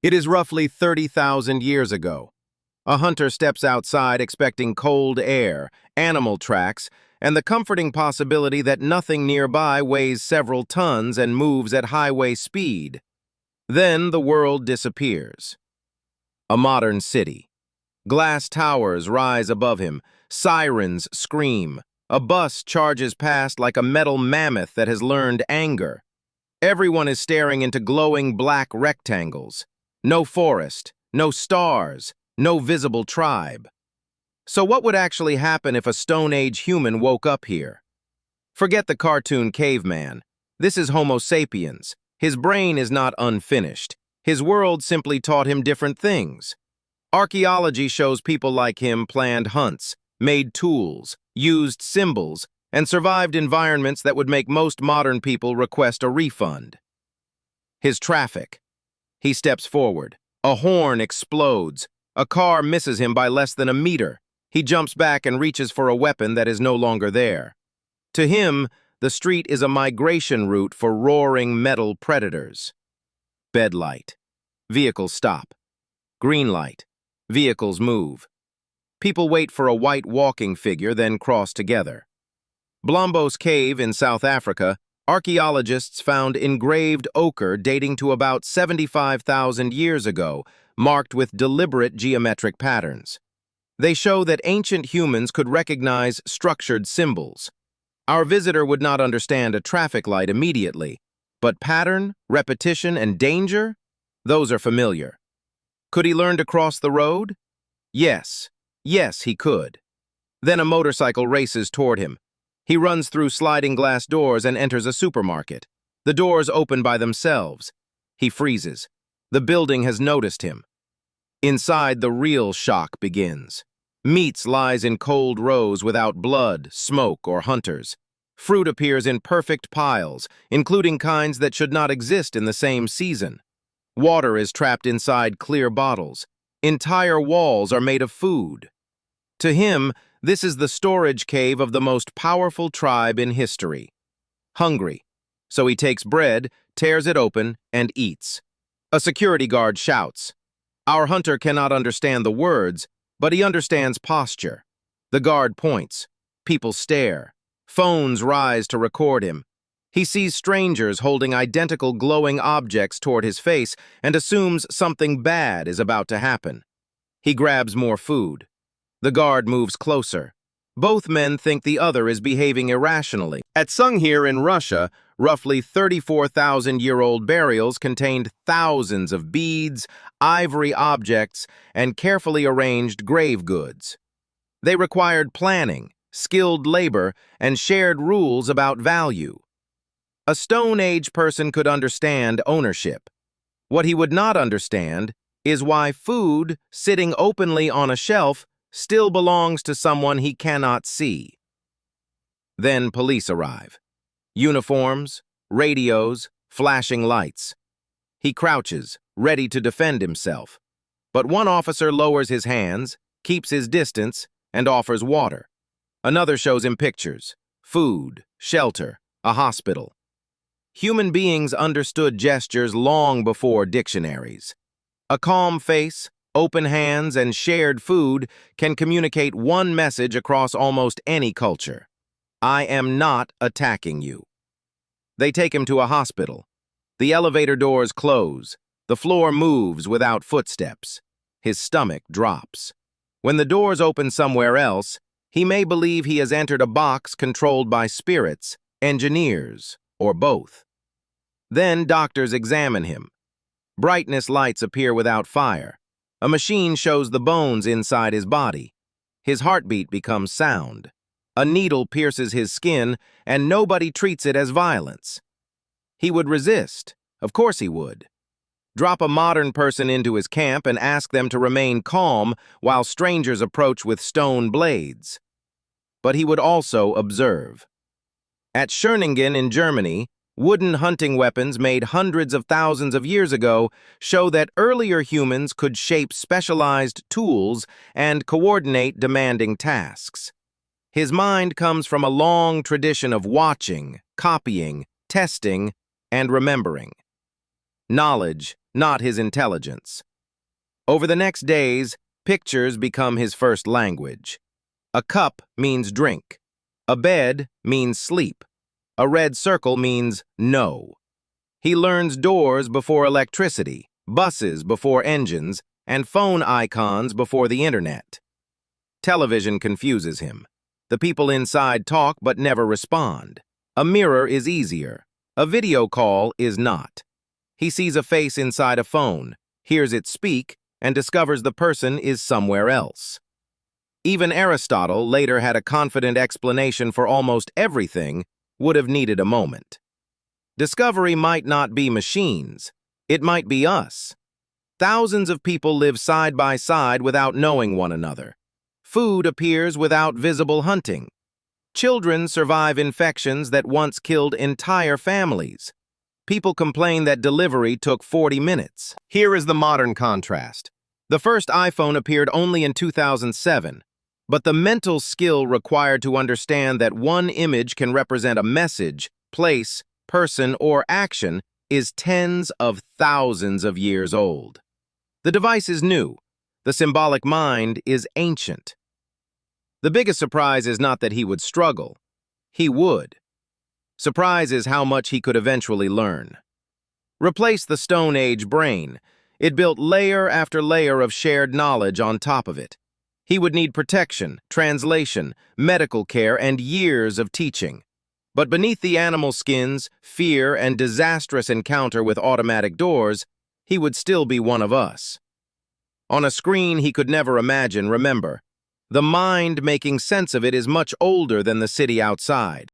It is roughly 30,000 years ago. A hunter steps outside expecting cold air, animal tracks, and the comforting possibility that nothing nearby weighs several tons and moves at highway speed. Then the world disappears. A modern city. Glass towers rise above him, sirens scream. A bus charges past like a metal mammoth that has learned anger. Everyone is staring into glowing black rectangles. No forest, no stars, no visible tribe. So what would actually happen if a Stone Age human woke up here? Forget the cartoon caveman. This is Homo sapiens. His brain is not unfinished. His world simply taught him different things. Archaeology shows people like him planned hunts, made tools, used symbols, and survived environments that would make most modern people request a refund. His traffic. He steps forward. A horn explodes. A car misses him by less than a meter. He jumps back and reaches for a weapon that is no longer there. To him, the street is a migration route for roaring metal predators. Bed light. Vehicles stop. Green light. Vehicles move. People wait for a white walking figure, then cross together. Blombos Cave in South Africa, archaeologists found engraved ochre dating to about 75,000 years ago, marked with deliberate geometric patterns. They show that ancient humans could recognize structured symbols. Our visitor would not understand a traffic light immediately, but pattern, repetition, and danger? Those are familiar. Could he learn to cross the road? Yes. Yes, he could. Then a motorcycle races toward him. He runs through sliding glass doors and enters a supermarket. The doors open by themselves. He freezes. The building has noticed him. Inside, the real shock begins. Meats lies in cold rows without blood, smoke, or hunters. Fruit appears in perfect piles, including kinds that should not exist in the same season. Water is trapped inside clear bottles. Entire walls are made of food. To him, this is the storage cave of the most powerful tribe in history. Hungry. So he takes bread, tears it open, and eats. A security guard shouts. Our hunter cannot understand the words, but he understands posture. The guard points. People stare. Phones rise to record him. He sees strangers holding identical glowing objects toward his face and assumes something bad is about to happen. He grabs more food. The guard moves closer. Both men think the other is behaving irrationally. At Sungir in Russia, roughly 34,000-year-old burials contained thousands of beads, ivory objects, and carefully arranged grave goods. They required planning, skilled labor, and shared rules about value. A Stone Age person could understand ownership. What he would not understand is why food, sitting openly on a shelf, still belongs to someone he cannot see. Then police arrive. Uniforms, radios, flashing lights. He crouches, ready to defend himself. But one officer lowers his hands, keeps his distance, and offers water. Another shows him pictures, food, shelter, a hospital. Human beings understood gestures long before dictionaries. A calm face, open hands, and shared food can communicate one message across almost any culture. I am not attacking you. They take him to a hospital. The elevator doors close. The floor moves without footsteps. His stomach drops. When the doors open somewhere else, he may believe he has entered a box controlled by spirits, engineers, or both. Then doctors examine him. Brightness lights appear without fire. A machine shows the bones inside his body. His heartbeat becomes sound. A needle pierces his skin, and nobody treats it as violence. He would resist. Of course he would. Drop a modern person into his camp and ask them to remain calm while strangers approach with stone blades. But he would also observe. At Schöningen in Germany, wooden hunting weapons made hundreds of thousands of years ago show that earlier humans could shape specialized tools and coordinate demanding tasks. His mind comes from a long tradition of watching, copying, testing, and remembering. Knowledge not his intelligence. Over the next days, pictures become his first language. A cup means drink. A bed means sleep. A red circle means no. He learns doors before electricity, buses before engines, and phone icons before the internet. Television confuses him. The people inside talk but never respond. A mirror is easier. A video call is not. He sees a face inside a phone, hears it speak, and discovers the person is somewhere else. Even Aristotle later had a confident explanation for almost everything, would have needed a moment. Discovery might not be machines. It might be us. Thousands of people live side by side without knowing one another. Food appears without visible hunting. Children survive infections that once killed entire families. People complain that delivery took 40 minutes. Here is the modern contrast. The first iPhone appeared only in 2007, but the mental skill required to understand that one image can represent a message, place, person, or action is tens of thousands of years old. The device is new. The symbolic mind is ancient. The biggest surprise is not that he would struggle. He would. Surprise is how much he could eventually learn. Replace the Stone Age brain. It built layer after layer of shared knowledge on top of it. He would need protection, translation, medical care, and years of teaching. But beneath the animal skins, fear, and disastrous encounter with automatic doors, he would still be one of us. On a screen he could never imagine, remember, the mind making sense of it is much older than the city outside.